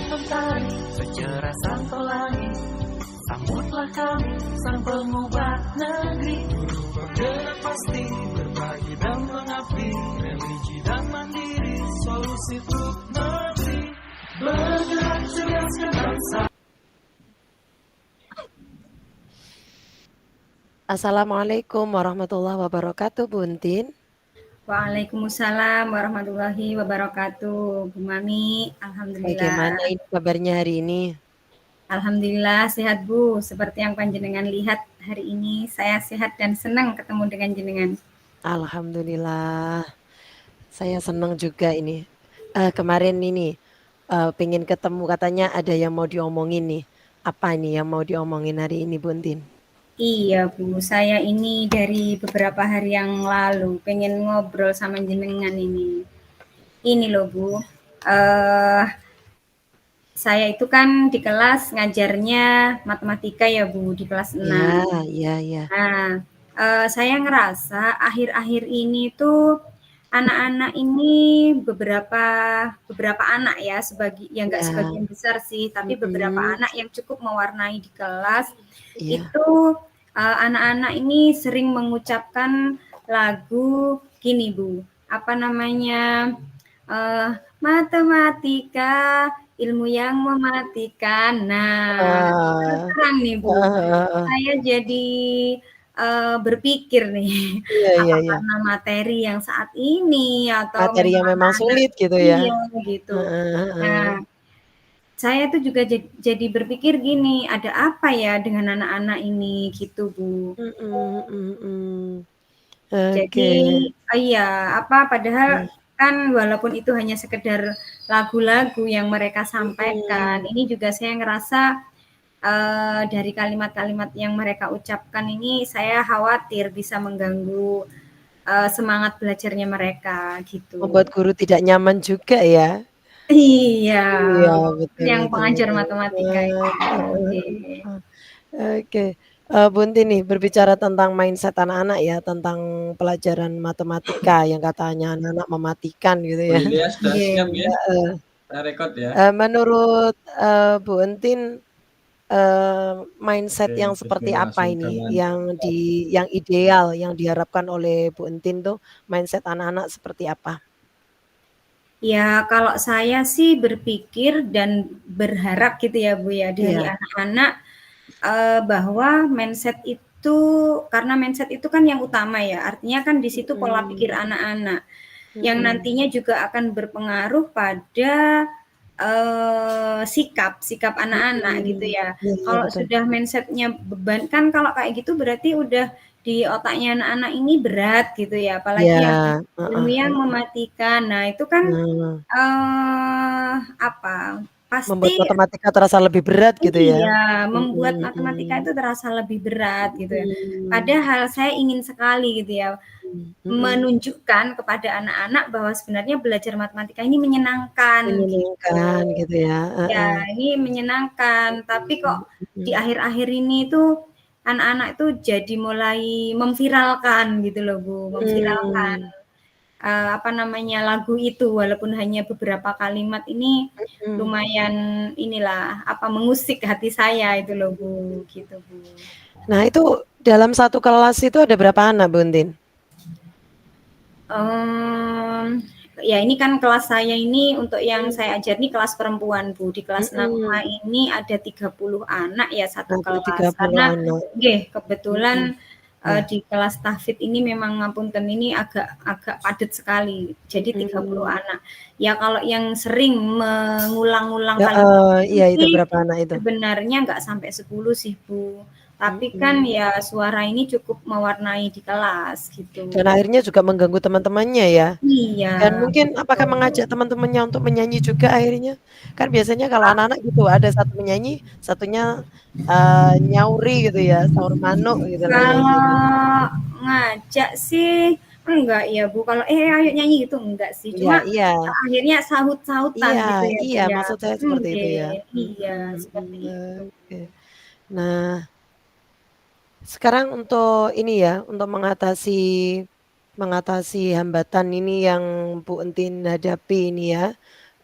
mentari, secerah sang pelangi. Sambutlah kami, sang pengubah negeri. Guru bergerak pasti, berbagi dan mengabdi. Religi dan mandiri, solusi untuk negeri. Bergerak cerdaskan bangsa. Assalamualaikum warahmatullahi wabarakatuh, Buntin. Waalaikumsalam warahmatullahi wabarakatuh, Bu Mami. Alhamdulillah. Bagaimana ini kabarnya hari ini? Alhamdulillah sehat, Bu. Seperti yang panjenengan lihat hari ini, saya sehat dan senang ketemu dengan jenengan. Alhamdulillah. Saya senang juga ini. Kemarin ini pengen ketemu, katanya ada yang mau diomongin nih. Apa ini yang mau diomongin hari ini, Buntin? Iya, Bu. Saya ini dari beberapa hari yang lalu pengen ngobrol sama jenengan ini. Ini loh, Bu. Saya itu kan di kelas ngajarnya matematika ya, Bu, di kelas 6. Ya. Nah, saya ngerasa akhir-akhir ini tuh anak-anak ini beberapa anak ya, nggak Ya. sebagian besar sih, tapi beberapa anak yang cukup mewarnai di kelas Iya. itu anak-anak ini sering mengucapkan lagu gini, Bu. Apa namanya? Matematika, ilmu yang mematikan. Nah, terus terang nih, Bu. Saya jadi berpikir nih, apa Iya. karena materi yang saat ini atau Materi yang memang sulit gitu ya. iya gitu. Nah, saya tuh juga jadi berpikir gini, ada apa ya dengan anak-anak ini gitu, Bu. Jadi iya, padahal kan walaupun itu hanya sekedar lagu-lagu yang mereka sampaikan, ini juga saya ngerasa dari kalimat-kalimat yang mereka ucapkan ini saya khawatir bisa mengganggu semangat belajarnya mereka gitu. Membuat guru tidak nyaman juga ya. Iya, Iya, betul yang betul pengajar betul. matematika ini. Oke. Oke, Bunti nih berbicara tentang mindset anak-anak ya, tentang pelajaran matematika yang katanya anak-anak mematikan gitu ya. Iya, sudah siap ya. Heeh. Saya rekod ya. Menurut, Bu Entin, mindset Oke, yang seperti apa ini bismillahirrahmanirrahim. yang ideal, yang diharapkan oleh Bu Entin tuh mindset anak-anak seperti apa? Ya, kalau saya sih berpikir dan berharap gitu ya, Bu, ya, dari Iya. anak-anak, bahwa mindset itu karena mindset itu kan yang utama ya, artinya kan di situ pola pikir anak-anak, yang nantinya juga akan berpengaruh pada, sikap anak-anak gitu ya. Iya, Kalau betul. sudah mindset-nya beban kan kalau kayak gitu berarti udah di otaknya anak-anak ini berat gitu ya, apalagi yang Iya, ilmu yang heeh. mematikan. Nah, itu kan, Nah, membuat pasti matematika terasa lebih berat gitu ya? iya, membuat matematika Mhm. itu terasa lebih berat gitu ya. Mhm. Padahal saya ingin sekali gitu ya, Mhm. menunjukkan kepada anak-anak bahwa sebenarnya belajar matematika ini menyenangkan gitu. Menyenangkan gitu ya, Ya, heeh. ini menyenangkan, tapi kok di Mhm. akhir-akhir ini tuh anak-anak itu jadi mulai memviralkan gitu loh, Bu, memviralkan, lagu itu walaupun hanya beberapa kalimat ini Mhm. lumayan inilah, mengusik hati saya itu loh, Bu, gitu, Bu. Nah itu dalam satu kelas itu ada berapa anak, Bu Entin? Ya ini kan kelas saya ini untuk yang saya ajar ini kelas perempuan, Bu. Di kelas 6A ini ada 30 anak ya satu Ada kelas. 30 Karena anak. kebetulan Ya. di kelas tahfidz ini memang ngapunten ini agak padat sekali. Jadi 30 anak. Ya kalau yang sering mengulang-ulang kalimat Iya itu ini berapa anak itu? sebenarnya nggak sampai 10 sih, Bu. Tapi kan ya suara ini cukup mewarnai di kelas gitu. Dan akhirnya juga mengganggu teman-temannya ya? Iya, Dan mungkin apakah betul. mengajak teman-temannya untuk menyanyi juga akhirnya? Kan biasanya kalau anak-anak gitu ada satu menyanyi, satunya, nyauri gitu ya, saur manuk gitu namanya gitu. Kalau ngajak sih enggak ya, Bu, kalau, ayo nyanyi gitu enggak sih, cuma Iya. akhirnya sahut-sahutan Iya gitu ya, Bu, iya, ya. maksud saya seperti itu ya. Iya seperti itu. Oke. Nah, sekarang untuk ini ya, untuk mengatasi hambatan ini yang Bu Entin hadapi ini ya,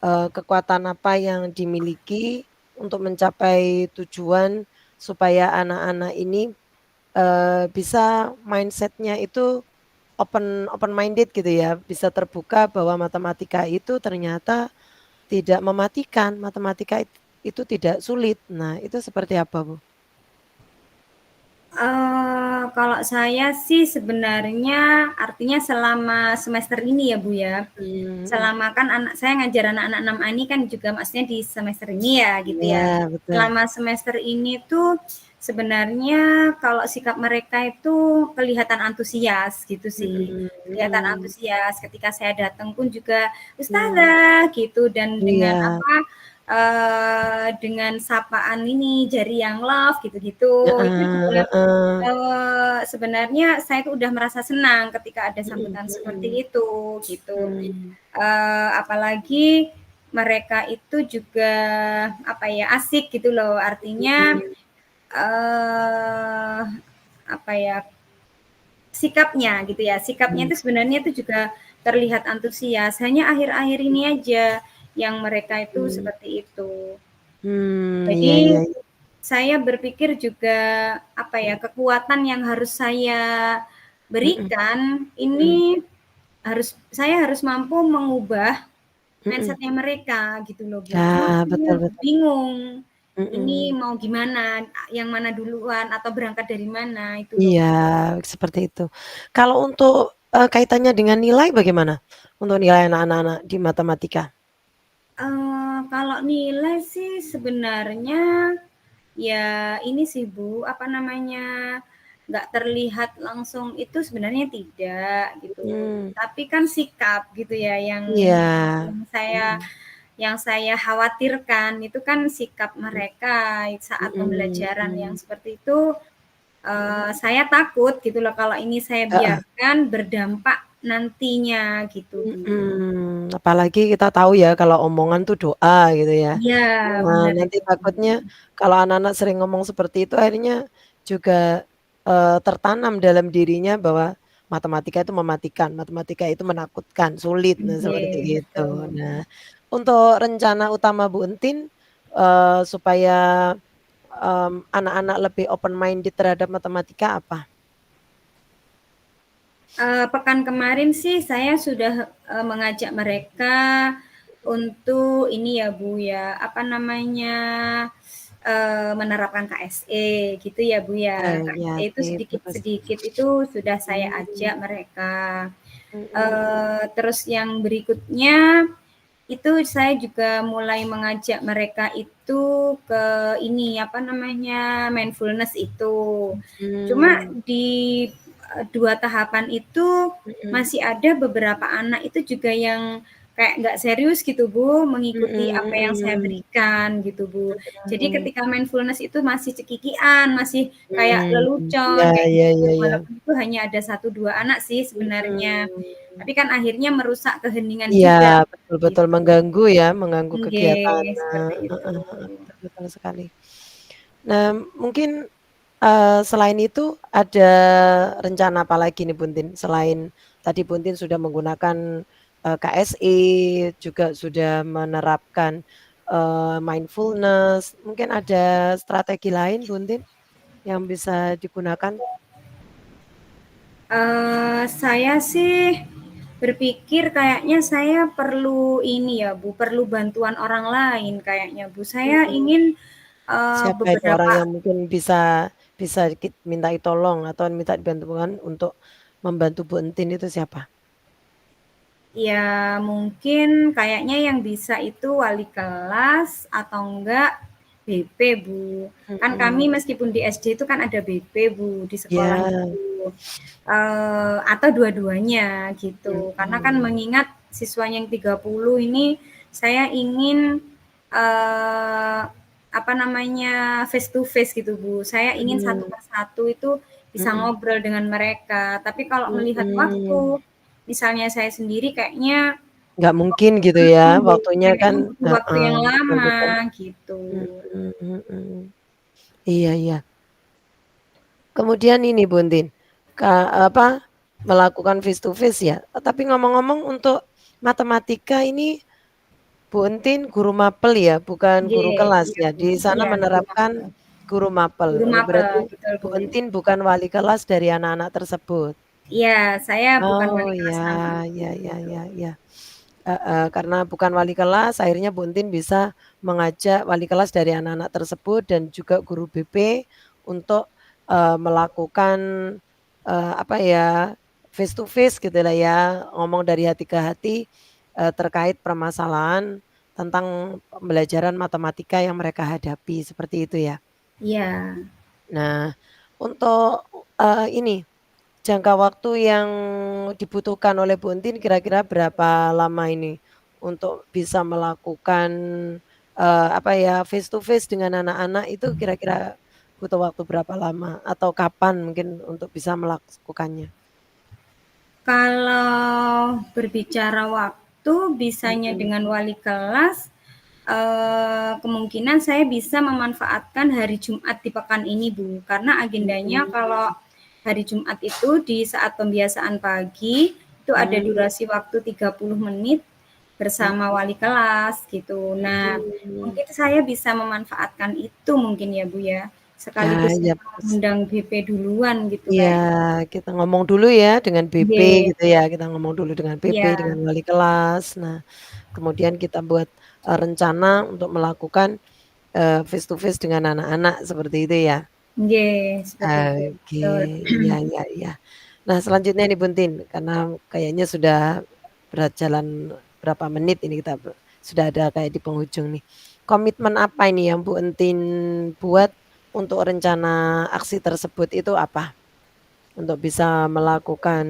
kekuatan apa yang dimiliki untuk mencapai tujuan supaya anak-anak ini, bisa mindset-nya itu open minded gitu ya, bisa terbuka bahwa matematika itu ternyata tidak mematikan, matematika itu tidak sulit. Nah, itu seperti apa, Bu? Kalau saya sih sebenarnya artinya selama semester ini ya, Bu, ya. Mhm. Selama kan saya ngajar anak-anak 6A ini kan juga maksudnya di semester ini ya, gitu ya. Iya, betul. Selama semester ini tuh sebenarnya kalau sikap mereka itu kelihatan antusias gitu sih. Kelihatan Mhm. antusias, ketika saya datang pun juga, Mmm. "Ustazah," gitu, dan dengan Iya. apa, dengan sapaan ini, jari yang love gitu-gitu, itu Heeh juga, heeh. sebenarnya saya tuh udah merasa senang ketika ada Mhm sambutan mhm. seperti itu, gitu. Mmm. Apalagi mereka itu juga, apa ya, asik gitu loh, artinya, Mhm. apa ya, sikapnya gitu ya, sikapnya Mmm. itu sebenarnya itu juga terlihat antusias, hanya akhir-akhir ini aja yang mereka itu Mhm. seperti itu. Iya Jadi, iya iya. saya berpikir juga, apa ya, kekuatan yang harus saya Mhm berikan mhm. ini saya harus mampu mengubah Mhm. mindset-nya mereka gitu loh, Bu. Cuma Ya, saya betul betul. bingung, ini Mhm. mau gimana, yang mana duluan atau berangkat dari mana, itu loh, Iya, Bu. seperti itu. Kalau untuk, kaitannya dengan nilai bagaimana? Untuk nilai anak-anak di matematika? Kalau nilai sih sebenarnya, ya ini sih, Bu, apa namanya, nggak terlihat langsung itu sebenarnya tidak, gitu. Mhm. Tapi kan sikap gitu ya Iya. yang saya Mhm. yang saya khawatirkan itu kan sikap Mhm. mereka saat Mhm pembelajaran yang mhm. seperti itu, Mhm. saya takut gitu loh kalau ini saya Heeh. biarkan berdampak nantinya gitu, Bu. Mhm, apalagi kita tahu ya kalau omongan tuh doa gitu ya. Iya, Nah, bener nanti itu, Bu. takutnya kalau anak-anak sering ngomong seperti itu akhirnya juga, tertanam dalam dirinya bahwa matematika itu mematikan, matematika itu menakutkan, sulit, nah Iya, seperti itu. betul. Nah, untuk rencana utama Bu Entin, supaya, anak-anak lebih open minded terhadap matematika apa? Pekan kemarin sih saya sudah, mengajak mereka untuk ini ya, Bu, ya, apa namanya, menerapkan KSE gitu ya, Bu, ya. Iya KSE itu sih, bagus. sedikit-sedikit itu sudah saya Mmm. ajak mereka. Mhm. Terus yang berikutnya, itu saya juga mulai mengajak mereka itu ke ini, apa namanya, mindfulness itu. Cuma Mmm. di, 2 tahapan itu Mhm. masih ada beberapa anak itu juga yang kayak nggak serius gitu, Bu, mengikuti apa Mhm yang saya mhm. berikan gitu, Bu. Jadi Mhm. ketika mindfulness itu masih cekikian, masih kayak Iya lelucon kayak iya gitu, iya iya. walaupun itu hanya ada 1, 2 anak sih sebenarnya. Mhm. Tapi kan akhirnya merusak keheningan Iya, juga, betul betul gitu. mengganggu ya, mengganggu kegiatan, Nggih, seperti itu. heeh heeh, betul betul sekali. Nah, mungkin, selain itu ada rencana apa lagi nih Buntin? Selain tadi Buntin sudah menggunakan, KSE, juga sudah menerapkan, mindfulness, mungkin ada strategi lain Buntin yang bisa digunakan? Saya sih berpikir kayaknya saya perlu ini ya, Bu, perlu bantuan orang lain kayaknya, Bu. Saya Mhm. ingin, Siapa itu orang beberapa yang mungkin bisa bisa mintai tolong atau minta bantuan untuk membantu Bu Entin itu siapa? ya mungkin kayaknya yang bisa itu wali kelas atau enggak BP, Bu. Kan kami Mhm. meskipun di SD itu kan ada BP, Bu, di sekolah Iya. itu. Atau dua-duanya gitu. Karena kan Mhm. mengingat siswanya yang 30 ini saya ingin, apa namanya, face to face gitu, Bu. Saya ingin satu Mhm. per satu itu bisa Mhm. ngobrol dengan mereka. Tapi kalau melihat Mhm. waktu, misalnya saya sendiri kayaknya Nggak mungkin gitu ya, waktunya kan kayaknya butuh waktu heeh, yang betul lama betul. gitu. Mhm mhm. Iya iya. Kemudian ini Bu Entin, apa, melakukan face to face ya, tapi ngomong-ngomong untuk matematika ini Bu Entin guru mapel ya, bukan guru Nggih, kelas iya ya? Bu, Di sana iya guru menerapkan mapel. guru mapel. Guru Oh, mapel, berarti betul Bu Bu. Entin bukan wali kelas dari anak-anak tersebut? Iya, saya bukan Oh, wali kelas ya anak-anak ya ya gitu. ya ya. Heeh, karena bukan wali kelas, akhirnya Bu Entin bisa mengajak wali kelas dari anak-anak tersebut dan juga guru BP untuk, melakukan, apa ya, face to face gitu lah ya, ngomong dari hati ke hati, terkait permasalahan tentang pembelajaran matematika yang mereka hadapi, seperti itu ya? Iya. Nah, untuk, ini, jangka waktu yang dibutuhkan oleh Bu Entin kira-kira berapa lama ini untuk bisa melakukan, apa ya, face to face dengan anak-anak itu kira-kira butuh waktu berapa lama? Atau kapan mungkin untuk bisa melakukannya? Kalau berbicara waktu, bisanya Mhm. dengan wali kelas, kemungkinan saya bisa memanfaatkan hari Jumat di pekan ini, Bu. Karena agendanya kalau Mhm. hari Jumat itu di saat pembiasaan pagi, itu ada Mmm, durasi waktu 30 menit bersama mhm. wali kelas gitu. Nah, Mmm. mungkin saya bisa memanfaatkan itu mungkin ya, Bu, ya. Ah, Sekaligus iya kita bagus. mengundang BP duluan gitu Iya, kayaknya. kita ngomong dulu ya dengan BP Nggih, gitu ya, kita ngomong dulu dengan BP, iya, dengan wali kelas. Nah, kemudian kita buat, rencana untuk melakukan, face to face dengan anak-anak seperti itu ya? nggih, seperti itu, Oke, betul. iya iya iya. Nah selanjutnya nih Buntin, karena kayaknya sudah berjalan berapa menit ini kita sudah ada kayak di penghujung nih. Komitmen apa ini yang Bu Entin buat untuk rencana aksi tersebut itu apa? Untuk bisa melakukan,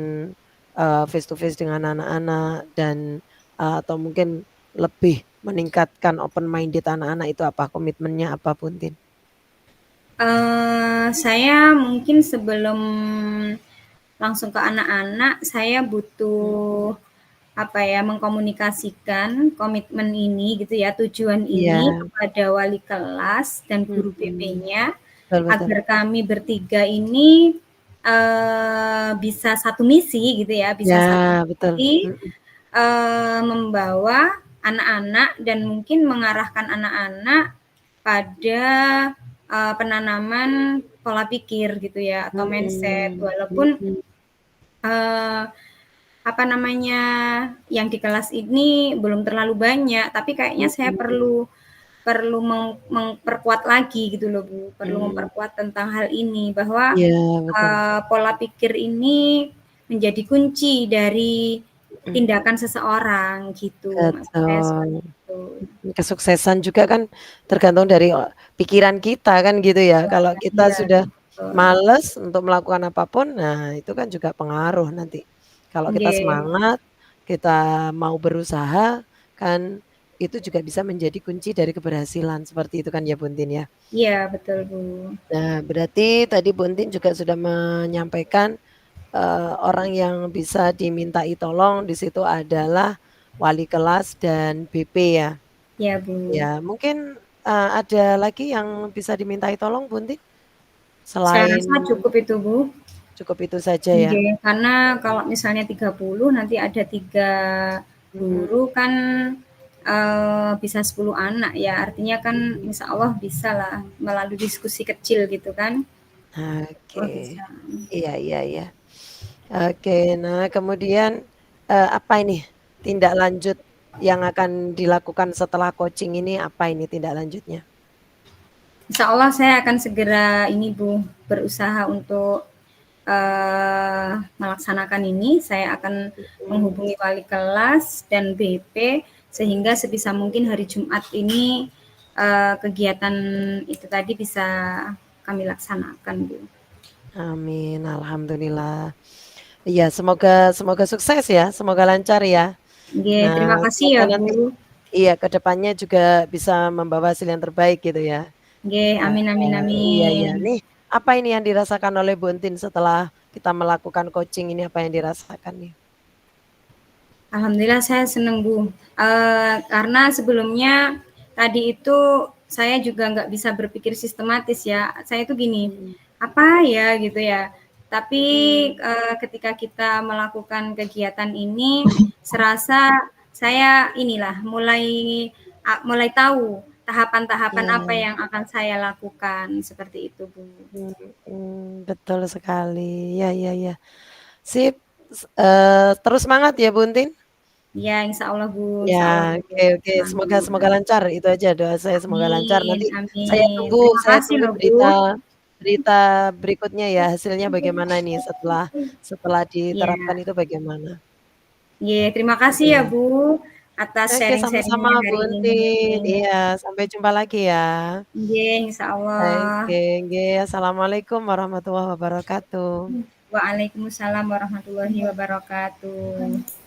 face to face dengan anak-anak dan, atau mungkin lebih meningkatkan open minded anak-anak itu apa? Komitmennya apa Buntin? Saya mungkin sebelum langsung ke anak-anak, saya Mhm, butuh, apa ya, mengkomunikasikan komitmen ini gitu ya, tujuan iya, ini kepada wali kelas dan guru mhm, BP-nya, betul betul. agar kami bertiga ini, bisa satu misi gitu ya, bisa satu Ya, betul, misi, mhm, membawa anak-anak dan mungkin mengarahkan anak-anak pada, penanaman pola pikir gitu ya atau mindset mhm, walaupun, mhm, eee, apa namanya, yang di kelas ini belum terlalu banyak, tapi kayaknya saya mhm, perlu perlu memperkuat lagi gitu loh, Bu, perlu mmm, memperkuat tentang hal ini bahwa, iya betul, pola pikir ini menjadi kunci dari mhm, tindakan seseorang gitu, maksud saya betul, seperti itu. kesuksesan juga kan tergantung dari, pikiran kita kan gitu ya, kalau kita Iya, sudah betul. males untuk melakukan apa pun, nah itu kan juga pengaruh nanti. Kalau kita Nggih, semangat, kita mau berusaha, kan itu juga bisa menjadi kunci dari keberhasilan, seperti itu kan ya Buntin ya? iya betul, Bu. Nah berarti tadi Buntin juga sudah menyampaikan orang yang bisa dimintai tolong di situ adalah wali kelas dan BP ya? Iya, Bu. Ya mungkin, ada lagi yang bisa dimintai tolong Buntin? Saya Selain rasa cukup itu, Bu. cukup itu saja ya? Nggih, karena kalau misalnya 30 nanti ada 3 Mhm, guru kan, bisa 10 anak ya, artinya kan mhm. insya Allah bisalah melalui diskusi kecil gitu kan. Oke, Oh bisa. iya iya iya. Oke, nah kemudian, apa ini tindak lanjut yang akan dilakukan setelah coaching ini apa ini tindak lanjutnya? Insya Allah saya akan segera ini Bu, berusaha untuk, melaksanakan ini. Saya akan Mhm. menghubungi wali kelas dan BP, sehingga sebisa mungkin hari Jumat ini, kegiatan itu tadi bisa kami laksanakan Bu. Amin, alhamdulillah. Iya, semoga semoga sukses ya, semoga lancar ya. Nggih, Nah, terima kasih semoga ya nanti Bu. iya, ke depannya juga bisa membawa hasil yang terbaik gitu ya. Nggih, amin amin Iya iya. amin. Nih, apa ini yang dirasakan oleh Bu Entin setelah kita melakukan coaching ini, apa yang dirasakan nih? Alhamdulillah saya senang Bu, karena sebelumnya tadi itu saya juga nggak bisa berpikir sistematis ya. Saya itu gini, Mhm, apa ya gitu ya. Tapi, mhm, ketika kita melakukan kegiatan ini serasa saya inilah mulai tahu tahapan-tahapan apa Iya. yang akan saya lakukan, seperti itu, Bu. Betul sekali. Ya ya ya. Sip, terus semangat ya, Bu Entin. Ya, insya Allah, Bu, Ya, insya Allah, Bu. oke, semoga Semangat. lancar, itu aja doa saya semoga lancar. Amin, Nanti amin. Terima saya kasih tunggu loh, Bu. berita berikutnya ya, hasilnya bagaimana nih setelah diterapkan Iya. itu bagaimana. Iya, terima kasih ya, Oke. Bu, atas Oke, sama-sama sharing-sharing-nya Bu hari ini. Entin. Iya, sampai jumpa lagi ya. Iya, insya Allah. Oke, nggih, assalamualaikum warahmatullahi wabarakatuh. Waalaikumsalam warahmatullahi wabarakatuh.